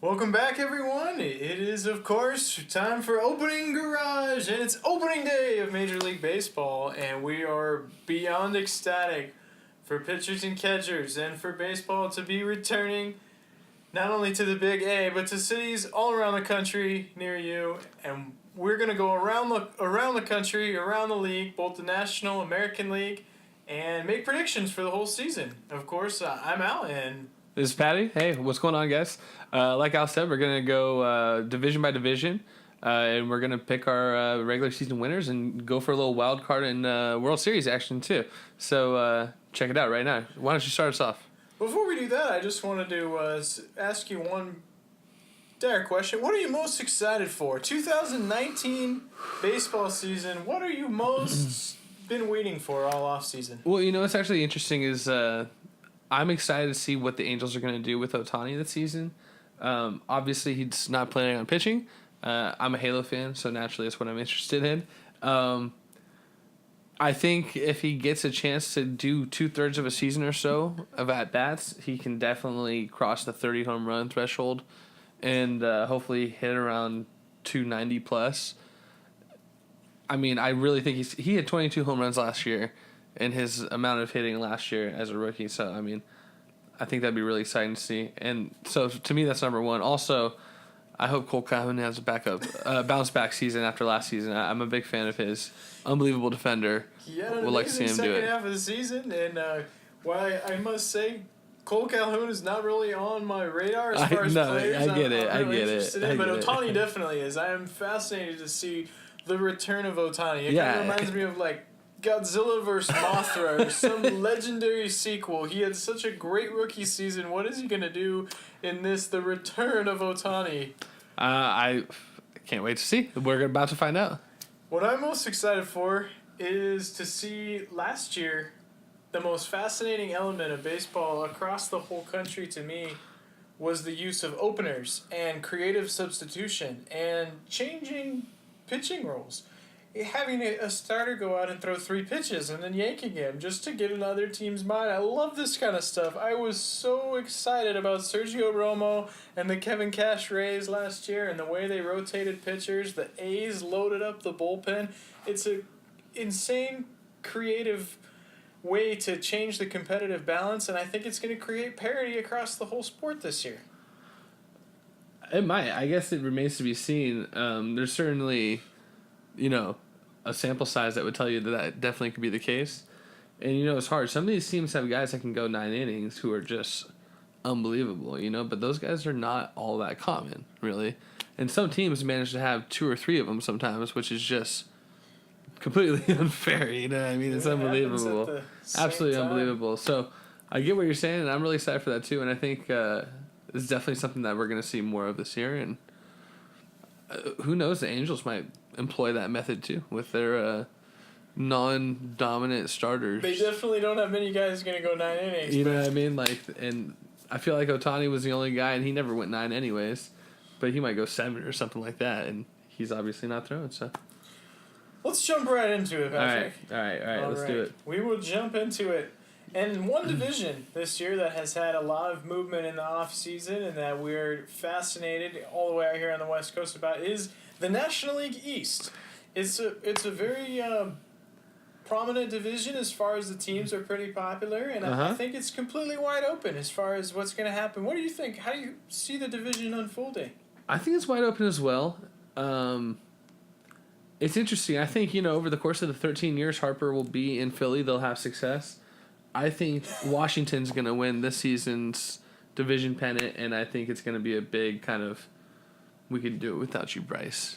Welcome back, everyone. It is, of course, time for Opening Garage, and it's opening day of Major League Baseball, and we are beyond ecstatic for pitchers and catchers and for baseball to be returning not only to the Big A, but to cities all around the country near you, and we're going to go around the country, around the league, both the National, American League, and make predictions for the whole season. Of course, I'm Al, and this is Patty. Hey, what's going on, guys? Like Al said, we're going to go division by division, and we're going to pick our regular season winners and go for a little wild card and World Series action, too. So check it out right now. Why don't you start us off? Before we do that, I just wanted to ask you one direct question. What are you most excited for? 2019 baseball season, what are you most been waiting for all off season? Well, you know what's actually interesting is I'm excited to see what the Angels are going to do with Ohtani this season. Obviously, he's not planning on pitching. I'm a Halo fan, so naturally that's what I'm interested in. I think if he gets a chance to do 2/3 of a season or so of at-bats, he can definitely cross the 30 home run threshold and hopefully hit around 290 plus. I mean, I really think he had 22 home runs last year in his amount of hitting last year as a rookie. So, I mean, I think that'd be really exciting to see. And so, to me, that's number one. Also, I hope Cole Calhoun has a bounce-back season after last season. I'm a big fan of his. Unbelievable defender. He had an Would like to see him do it. second half of the season, and why I must say, Cole Calhoun is not really on my radar as far as players. I get it. But Ohtani definitely is. I am fascinated to see the return of Ohtani. It kind of reminds me of like Godzilla vs. Mothra or some legendary sequel. He had such a great rookie season. What is he going to do in this, the return of Ohtani? I can't wait to see. We're about to find out. What I'm most excited for is to see last year, the most fascinating element of baseball across the whole country to me was the use of openers and creative substitution and changing pitching roles. Having a starter go out and throw 3 pitches and then yanking him just to get another team's mind. I love this kind of stuff. I was so excited about Sergio Romo and the Kevin Cash Rays last year and the way they rotated pitchers. The A's loaded up the bullpen. It's a insane creative way to change the competitive balance, and I think it's going to create parity across the whole sport this year. It might. I guess it remains to be seen. There's certainly, a sample size that would tell you that definitely could be the case. And, it's hard. Some of these teams have guys that can go 9 innings who are just unbelievable, but those guys are not all that common, really. And some teams manage to have 2 or 3 of them sometimes, which is just completely unfair, I mean? It's unbelievable. Absolutely unbelievable. So I get what you're saying, and I'm really excited for that, too. And I think it's definitely something that we're going to see more of this year. And who knows, the Angels might employ that method too with their non-dominant starters. They definitely don't have many guys going to go 9 innings. You know what I mean? And I feel like Ohtani was the only guy, and he never went 9 anyways. But he might go 7 or something like that, and he's obviously not throwing. So let's jump right into it, Patrick. All right. Let's do it. We will jump into it. And one division this year that has had a lot of movement in the off season and that we're fascinated all the way out here on the West Coast about is the National League East. It's a very prominent division as far as the teams are pretty popular, and I think it's completely wide open as far as what's going to happen. What do you think? How do you see the division unfolding? I think it's wide open as well. It's interesting. I think, over the course of the 13 years Harper will be in Philly, they'll have success. I think Washington's going to win this season's division pennant, and I think it's going to be a big kind of, we could do it without you, Bryce,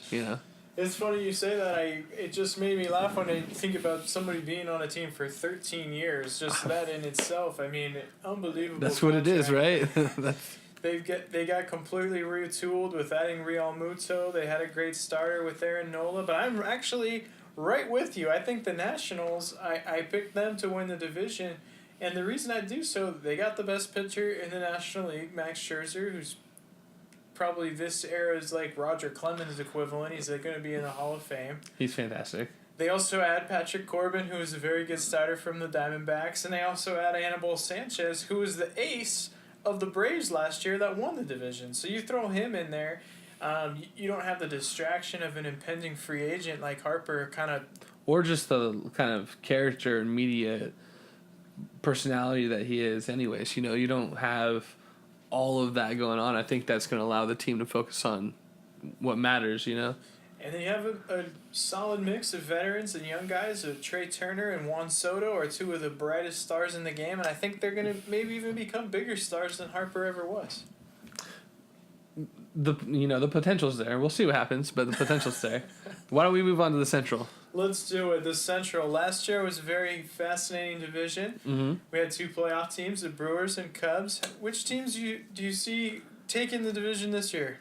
It's funny you say that. It just made me laugh when I think about somebody being on a team for 13 years. Just that in itself, I mean, unbelievable. That's what it is, right? They got completely retooled with adding Real Muto. They had a great starter with Aaron Nola, but I'm actually right with you. I think the Nationals, I picked them to win the division, and the reason I do so, they got the best pitcher in the National League, Max Scherzer, who's probably this era's like Roger Clemens equivalent. He's going to be in the Hall of Fame. He's fantastic. They also add Patrick Corbin, who is a very good starter from the Diamondbacks, and they also add Anibal Sanchez, who is the ace of the Braves last year that won the division. So you throw him in there. You don't have the distraction of an impending free agent like Harper kind of. Or just the kind of character and media personality that he is anyways. You know, you don't have all of that going on. I think that's going to allow the team to focus on what matters, you know? And then you have a solid mix of veterans and young guys. Trey Turner and Juan Soto are two of the brightest stars in the game, and I think they're going to maybe even become bigger stars than Harper ever was. The potential's there. We'll see what happens, but the potential's there. Why don't we move on to the Central? Let's do it. The Central. Last year was a very fascinating division. Mm-hmm. We had two playoff teams, the Brewers and Cubs. Which teams do you see taking the division this year?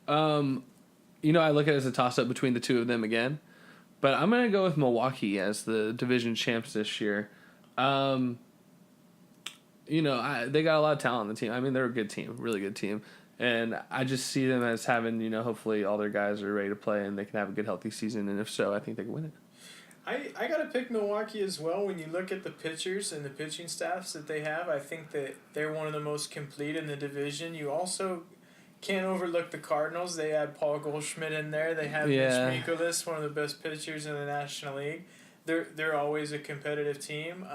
I look at it as a toss-up between the two of them again. But I'm going to go with Milwaukee as the division champs this year. They got a lot of talent on the team. I mean, they're a good team, really good team. And I just see them as having, hopefully all their guys are ready to play and they can have a good, healthy season. And if so, I think they can win it. I got to pick Milwaukee as well. When you look at the pitchers and the pitching staffs that they have, I think that they're one of the most complete in the division. You also can't overlook the Cardinals. They had Paul Goldschmidt in there. They have Mitch Mikolas, one of the best pitchers in the National League. They're always a competitive team.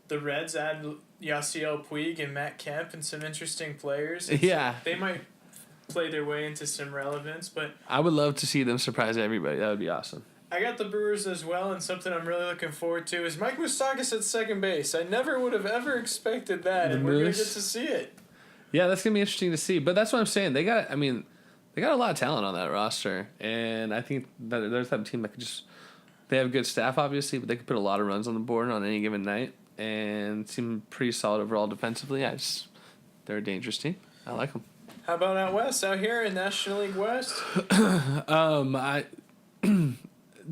The Reds add Yasiel Puig and Matt Kemp and some interesting players. Yeah. They might play their way into some relevance, but I would love to see them surprise everybody. That would be awesome. I got the Brewers as well, and something I'm really looking forward to is Mike Moustakas at second base. I never would have ever expected that, and we're going to get to see it. Yeah, that's going to be interesting to see. But that's what I'm saying. They got a lot of talent on that roster, and I think that they're the type of team that could they have good staff, obviously, but they could put a lot of runs on the board on any given night and seem pretty solid overall defensively. They're a dangerous team. I like them. How about out west, out here in National League West?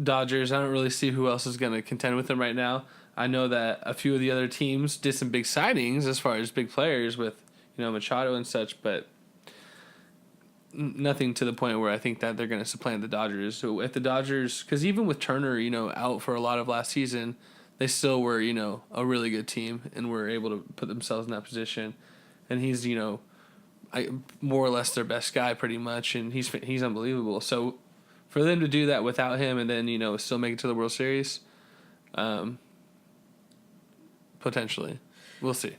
Dodgers, I don't really see who else is going to contend with them right now. I know that a few of the other teams did some big signings as far as big players with, Machado and such, but nothing to the point where I think that they're going to supplant the Dodgers. So if the Dodgers, because even with Turner, out for a lot of last season, they still were, a really good team and were able to put themselves in that position. And he's, more or less their best guy pretty much, and he's unbelievable. So for them to do that without him and then, still make it to the World Series, potentially. We'll see.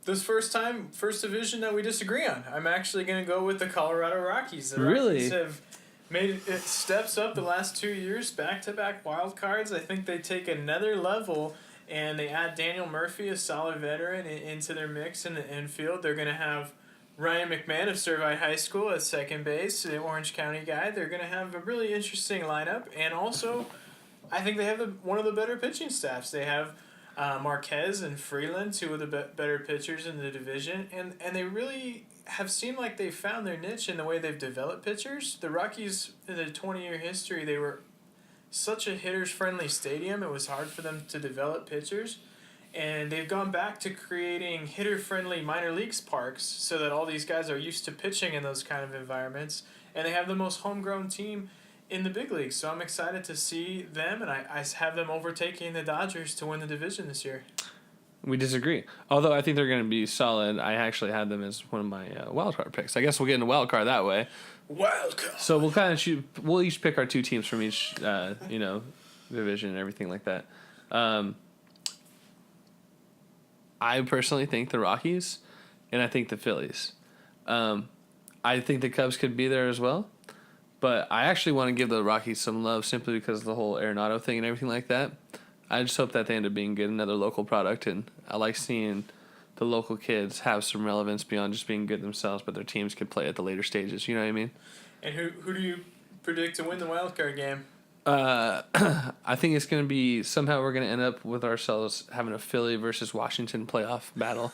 This first division that we disagree on, I'm actually going to go with the Colorado Rockies. The Rockies have made it steps up the last 2 years, back-to-back wild cards. I think they take another level, and they add Daniel Murphy, a solid veteran, into their mix in the infield. They're going to have Ryan McMahon of Servite High School at second base, the Orange County guy. They're going to have a really interesting lineup, and also I think they have one of the better pitching staffs. They have Marquez and Freeland, two of the better pitchers in the division, and they really have seemed like they've found their niche in the way they've developed pitchers. The Rockies, in their 20-year history, they were such a hitters-friendly stadium, it was hard for them to develop pitchers, and they've gone back to creating hitter-friendly minor leagues parks so that all these guys are used to pitching in those kind of environments, and they have the most homegrown team in the big leagues. So I'm excited to see them, and I have them overtaking the Dodgers to win the division this year. We disagree. Although I think they're going to be solid. I actually had them as one of my wild card picks. I guess we'll get into wild card that way. Wild card. So we'll kind of we'll each pick our two teams from each, division and everything like that. I personally think the Rockies, and I think the Phillies. I think the Cubs could be there as well. But I actually want to give the Rockies some love simply because of the whole Arenado thing and everything like that. I just hope that they end up being good, another local product, and I like seeing the local kids have some relevance beyond just being good themselves, but their teams could play at the later stages. You know what I mean? And who do you predict to win the wild card game? I think it's going to be somehow we're going to end up with ourselves having a Philly versus Washington playoff battle.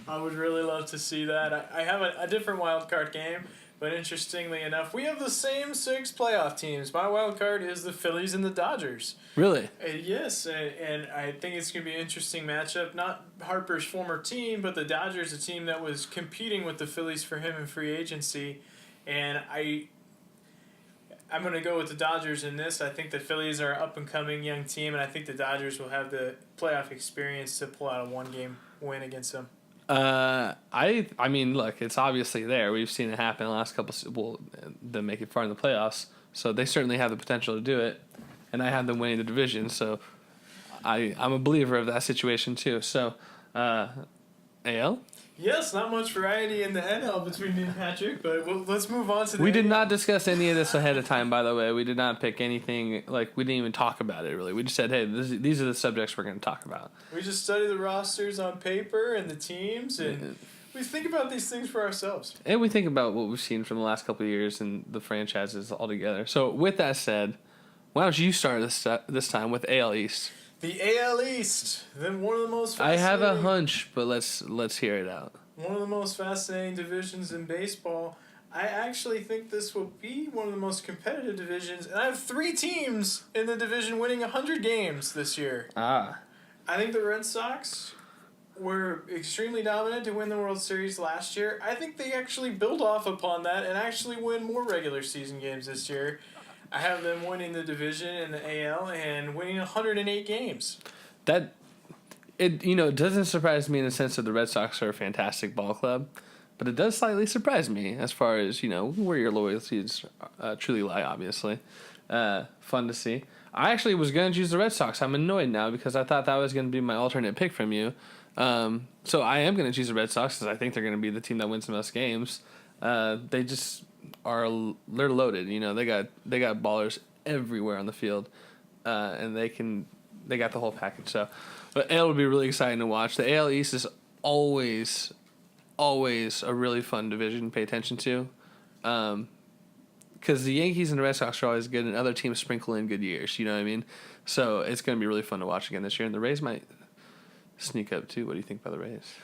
I would really love to see that. I have a different wild card game. But interestingly enough, we have the same 6 playoff teams. My wild card is the Phillies and the Dodgers. Really? Yes, and I think it's going to be an interesting matchup. Not Harper's former team, but the Dodgers, a team that was competing with the Phillies for him in free agency. And I'm going to go with the Dodgers in this. I think the Phillies are an up-and-coming young team, and I think the Dodgers will have the playoff experience to pull out a one-game win against them. I mean, look, it's obviously there. We've seen it happen the last couple. Well, them make it far in the playoffs, so they certainly have the potential to do it. And I have them winning the division, so I'm a believer of that situation too. So, AL. Yes, not much variety in the NL between me and Patrick, but let's move on to the We did AL. not discuss any of this ahead of time, by the way. We did not pick anything, like, we didn't even talk about it, really. We just said, hey, these are the subjects we're going to talk about. We just study the rosters on paper and the teams, and we think about these things for ourselves. And we think about what we've seen from the last couple of years and the franchises altogether. So, with that said, why don't you start this time with AL East? The AL East, then one of the most I have a fascinating- hunch, but let's hear it out. One of the most fascinating divisions in baseball. I actually think this will be one of the most competitive divisions, and I have 3 teams in the division winning 100 games this year. Ah. I think the Red Sox were extremely dominant to win the World Series last year. I think they actually build off upon that and actually win more regular season games this year. I have them winning the division in the AL and winning 108 games. It doesn't surprise me in the sense that the Red Sox are a fantastic ball club, but it does slightly surprise me as far as, where your loyalties truly lie, obviously. Fun to see. I actually was going to choose the Red Sox. I'm annoyed now because I thought that was going to be my alternate pick from you. So I am going to choose the Red Sox because I think they're going to be the team that wins the most games. They just they're loaded. They got ballers everywhere on the field, and they got the whole package. So, but AL would be really exciting to watch. The AL East is always a really fun division to pay attention to, because the Yankees and the Red Sox are always good, and other teams sprinkle in good years. You know what I mean? So it's going to be really fun to watch again this year, and the Rays might sneak up too. What do you think about the Rays?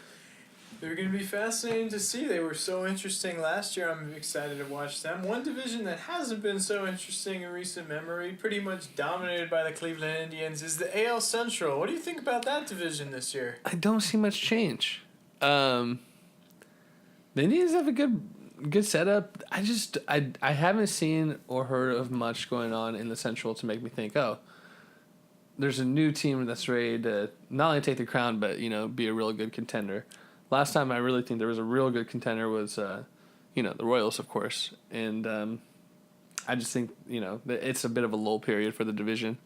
They're going to be fascinating to see. They were so interesting last year. I'm excited to watch them. One division that hasn't been so interesting in recent memory, pretty much dominated by the Cleveland Indians, is the AL Central. What do you think about that division this year? I don't see much change. The Indians have a good setup. I haven't seen or heard of much going on in the Central to make me think, oh, there's a new team that's ready to not only take the crown, but be a real good contender. Last time I really think there was a real good contender was, the Royals, of course. And I just think, it's a bit of a lull period for the division.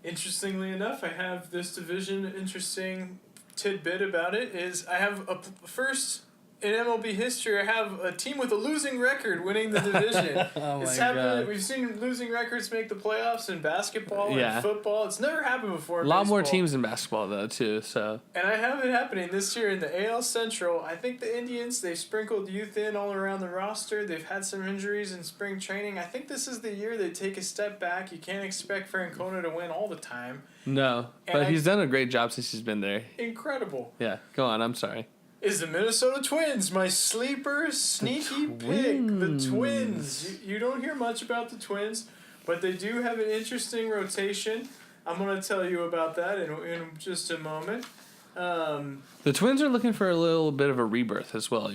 Interestingly enough, I have this division. Interesting tidbit about it is I have first in MLB history. I have a team with a losing record winning the division. Oh It's my happened. God. We've seen losing records make the playoffs in basketball Yeah. and football. It's never happened before. A In lot more baseball. teams in basketball, though, too. So And I have it happening this year in the AL Central. I think the Indians, they've sprinkled youth in all around the roster. They've had some injuries in spring training. I think this is the year they take a step back. You can't expect Francona to win all the time. no, And but he's done a great job since he's been there. Incredible. Yeah, go on. I'm sorry. Is the Minnesota Twins, my sleeper, sneaky pick. The Twins. You don't hear much about the Twins, but they do have an interesting rotation. I'm going to tell you about that in just a moment. The Twins are looking for a little bit of a rebirth as well,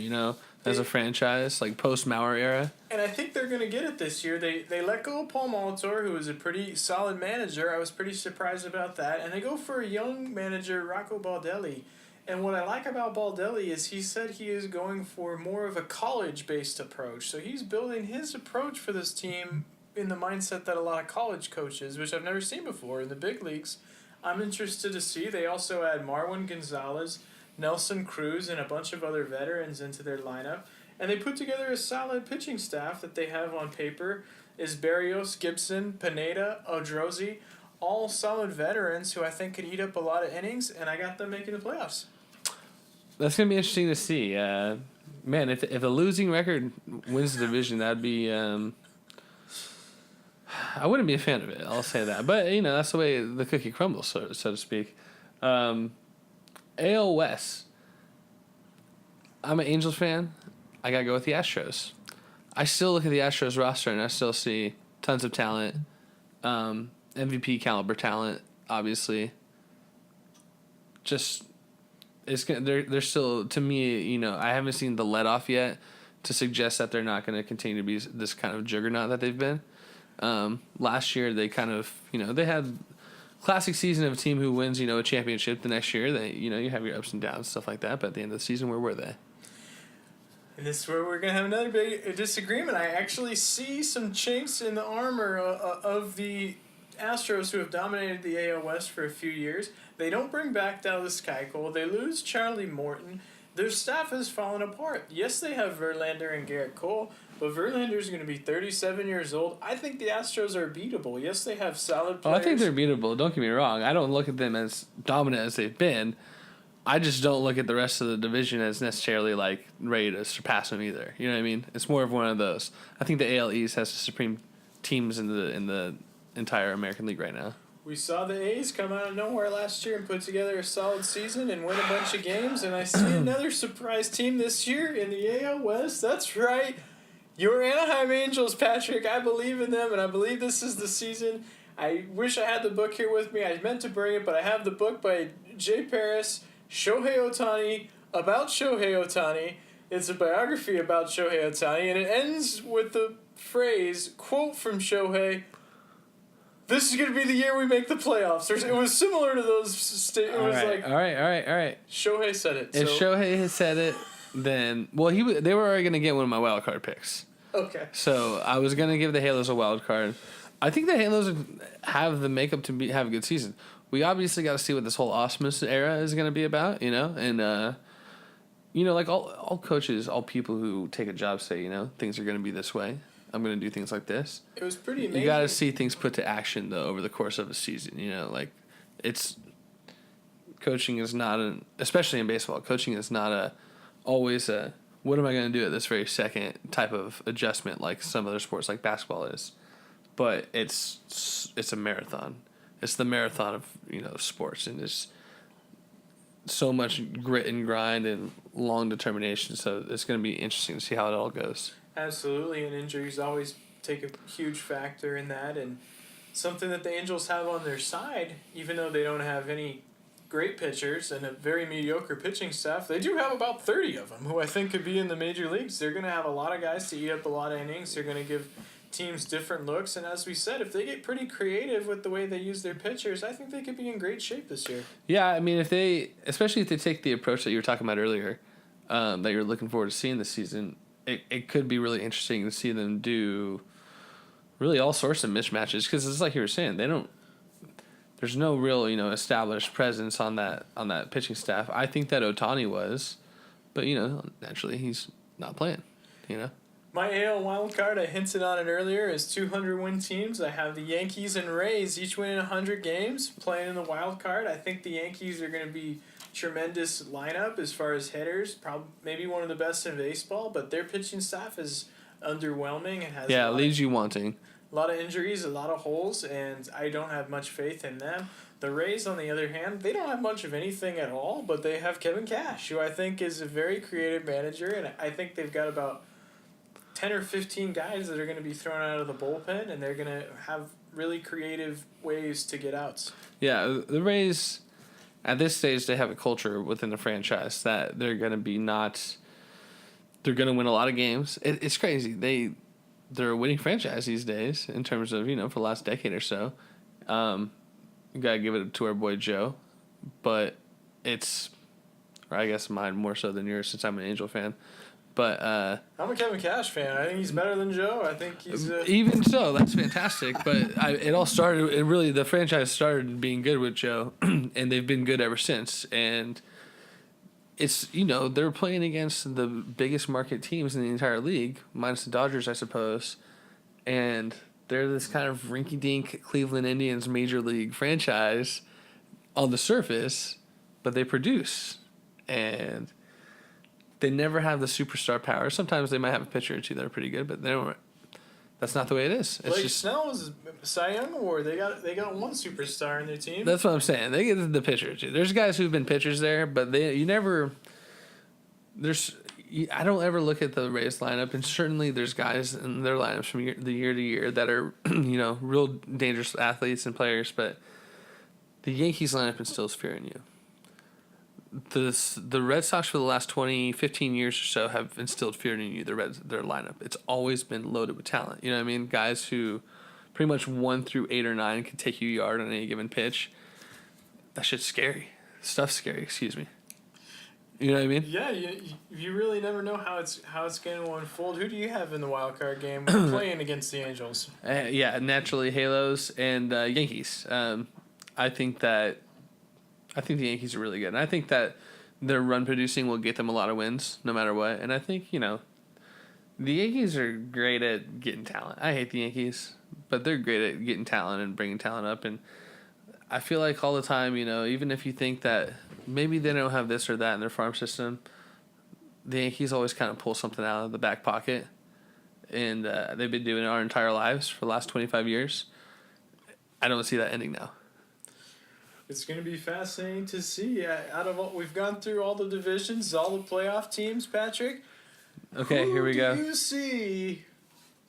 as a franchise, like post-Mauer era. And I think they're going to get it this year. They let go of Paul Molitor, who was a pretty solid manager. I was pretty surprised about that. And they go for a young manager, Rocco Baldelli. And what I like about Baldelli is he said he is going for more of a college-based approach. So he's building his approach for this team in the mindset that a lot of college coaches, which I've never seen before in the big leagues, I'm interested to see. They also add Marwin Gonzalez, Nelson Cruz, and a bunch of other veterans into their lineup. And they put together a solid pitching staff that they have on paper is Barrios, Gibson, Pineda, Odrozi, all solid veterans who I think could eat up a lot of innings, and I got them making the playoffs. That's going to be interesting to see. Man, if a losing record wins the division, that'd be... I wouldn't be a fan of it, I'll say that. But, that's the way the cookie crumbles, so to speak. AL West. I'm an Angels fan. I got to go with the Astros. I still look at the Astros roster, and I still see tons of talent. MVP caliber talent, obviously. Just... They're still, to me, I haven't seen the let off yet to suggest that they're not going to continue to be this kind of juggernaut that they've been. Last year, they kind of, they had classic season of a team who wins, a championship the next year. They, you have your ups and downs, stuff like that. But at the end of the season, where were they? And this is where we're going to have another big disagreement. I actually see some chinks in the armor of the Astros, who have dominated the AL West for a few years. They don't bring back Dallas Keuchel. They lose Charlie Morton. Their staff has fallen apart. Yes, they have Verlander and Garrett Cole, but Verlander's going to be 37 years old. I think the Astros are beatable. Yes, they have solid players. I think they're beatable. Don't get me wrong. I don't look at them as dominant as they've been. I just don't look at the rest of the division as necessarily like ready to surpass them either. You know what I mean? It's more of one of those. I think the AL East has the supreme teams in the entire American League right now. We saw the A's come out of nowhere last year and put together a solid season and win a bunch of games, and I see another surprise team this year in the AL West. That's right. Your Anaheim Angels, Patrick. I believe in them, and I believe this is the season. I wish I had the book here with me. I meant to bring it, but I have the book by Jay Paris, Shohei Ohtani, about Shohei Ohtani. It's a biography about Shohei Ohtani, and it ends with the phrase, quote from Shohei, "This is going to be the year we make the playoffs." It was similar to those. It was all right. Shohei said it. If Shohei has said it, then they were already going to get one of my wild card picks. Okay. So I was going to give the Halos a wild card. I think the Halos have the makeup to have a good season. We obviously got to see what this whole Osmus era is going to be about, and like all coaches, all people who take a job say, things are going to be this way. I'm going to do things like this. It was pretty amazing. You got to see things put to action, though, over the course of a season. Coaching is not especially in baseball, coaching is not always what am I going to do at this very second type of adjustment like some other sports like basketball is. But it's a marathon. It's the marathon of, sports, and there's so much grit and grind and long determination. So it's going to be interesting to see how it all goes. Absolutely, and injuries always take a huge factor in that, and something that the Angels have on their side, even though they don't have any great pitchers and a very mediocre pitching staff, they do have about 30 of them who I think could be in the major leagues. They're going to have a lot of guys to eat up a lot of innings. They're going to give teams different looks, and as we said, if they get pretty creative with the way they use their pitchers, I think they could be in great shape this year. Yeah, I mean, especially if they take the approach that you were talking about earlier, that you're looking forward to seeing this season, it could be really interesting to see them do really all sorts of mismatches, because it's like you were saying, there's no real, established presence on that pitching staff. I think that Ohtani was, but, naturally he's not playing, My AL wild card, I hinted on it earlier, is 200-win teams. I have the Yankees and Rays, each winning 100 games, playing in the wild card. I think the Yankees are going to be tremendous lineup as far as hitters, probably maybe one of the best in baseball, but their pitching staff is underwhelming. It has it leaves you wanting. A lot of injuries, a lot of holes, and I don't have much faith in them. The Rays, on the other hand, they don't have much of anything at all, but they have Kevin Cash, who I think is a very creative manager, and I think they've got about 10 or 15 guys that are going to be thrown out of the bullpen, and they're going to have really creative ways to get outs. Yeah, the Rays, at this stage, they have a culture within the franchise that they're going to be they're going to win a lot of games. It's crazy. They're a winning franchise these days in terms of, for the last decade or so. You got to give it to our boy Joe, but or I guess mine more so than yours since I'm an Angel fan. But I'm a Kevin Cash fan. I think he's better than Joe. I think he's even so. That's fantastic. But it all started. The franchise started being good with Joe, and they've been good ever since. And it's they're playing against the biggest market teams in the entire league, minus the Dodgers, I suppose, and they're this kind of rinky-dink Cleveland Indians major league franchise on the surface, but they produce and. They never have the superstar power. Sometimes they might have a pitcher or two that are pretty good, but they don't. That's not the way it is. It's Blake Snell was Cy Young Award. They got one superstar in their team. That's what I'm saying. They get the pitcher or two. There's guys who've been pitchers there, but I don't ever look at the Rays lineup, and certainly there's guys in their lineups from year to year that are real dangerous athletes and players, but the Yankees lineup instills fear in you. The Red Sox for the last 15 years or so have instilled fear in you, their lineup. It's always been loaded with talent. You know what I mean? Guys who pretty much 1 through 8 or 9 can take you a yard on any given pitch. That shit's scary. Stuff's scary. Excuse me. You know what I mean? Yeah, you really never know how it's going to unfold. Who do you have in the wild card game? We're playing against the Angels. Yeah, naturally Halos and Yankees. I think the Yankees are really good. And I think that their run producing will get them a lot of wins no matter what. And I think, the Yankees are great at getting talent. I hate the Yankees, but they're great at getting talent and bringing talent up. And I feel like all the time, even if you think that maybe they don't have this or that in their farm system, the Yankees always kind of pull something out of the back pocket. And they've been doing it our entire lives for the last 25 years. I don't see that ending now. It's going to be fascinating to see. Out of what we've gone through, all the divisions, all the playoff teams, Patrick. Okay, here we go. Who do you see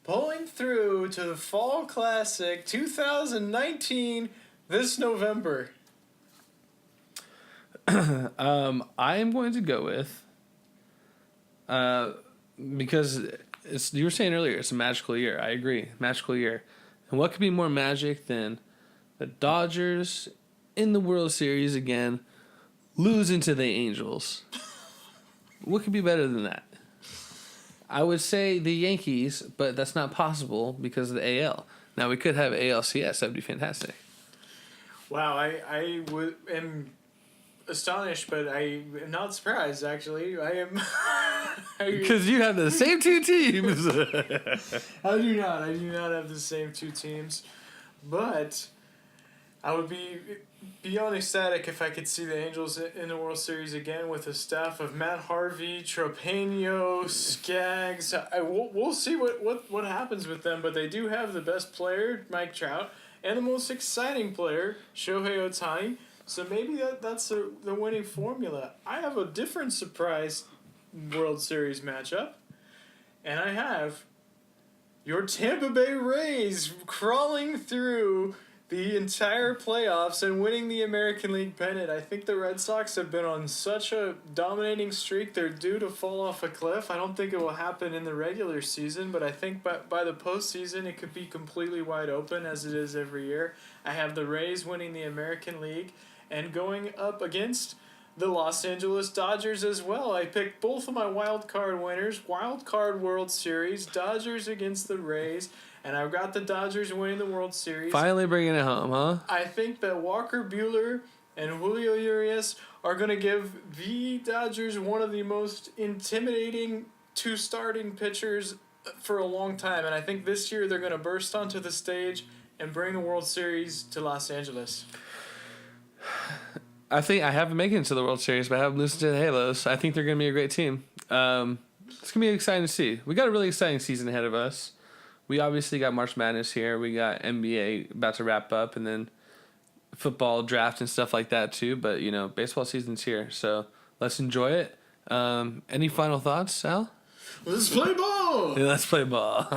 pulling through to the Fall Classic 2019 this November? I am going to go with, because you were saying earlier, it's a magical year. I agree, magical year. And what could be more magic than the Dodgers in the World Series again, losing to the Angels? What could be better than that? I would say the Yankees, but that's not possible because of the AL. Now, we could have ALCS. That would be fantastic. Wow, I am astonished, but I am not surprised, actually. I am... Because you have the same two teams. I do not have the same two teams. But I would be beyond ecstatic if I could see the Angels in the World Series again with a staff of Matt Harvey, Tropano, Skaggs. We'll see what happens with them, but they do have the best player, Mike Trout, and the most exciting player, Shohei Ohtani. So maybe that's the winning formula. I have a different surprise World Series matchup, and I have your Tampa Bay Rays crawling through the entire playoffs and winning the American League pennant. I think the Red Sox have been on such a dominating streak, they're due to fall off a cliff. I don't think it will happen in the regular season, but I think by the postseason it could be completely wide open as it is every year. I have the Rays winning the American League and going up against the Los Angeles Dodgers as well. I picked both of my wild card winners, wild card World Series, Dodgers against the Rays, and I've got the Dodgers winning the World Series. Finally bringing it home, huh? I think that Walker Buehler and Julio Urias are going to give the Dodgers one of the most intimidating two starting pitchers for a long time, and I think this year they're going to burst onto the stage and bring the World Series to Los Angeles. I think I haven't made it to the World Series, but I have listened to the Halos. I think they're going to be a great team. It's going to be exciting to see. We got a really exciting season ahead of us. We obviously got March Madness here. We got NBA about to wrap up, and then football draft and stuff like that too. But, baseball season's here, so let's enjoy it. Any final thoughts, Al? Let's play ball! Yeah, let's play ball.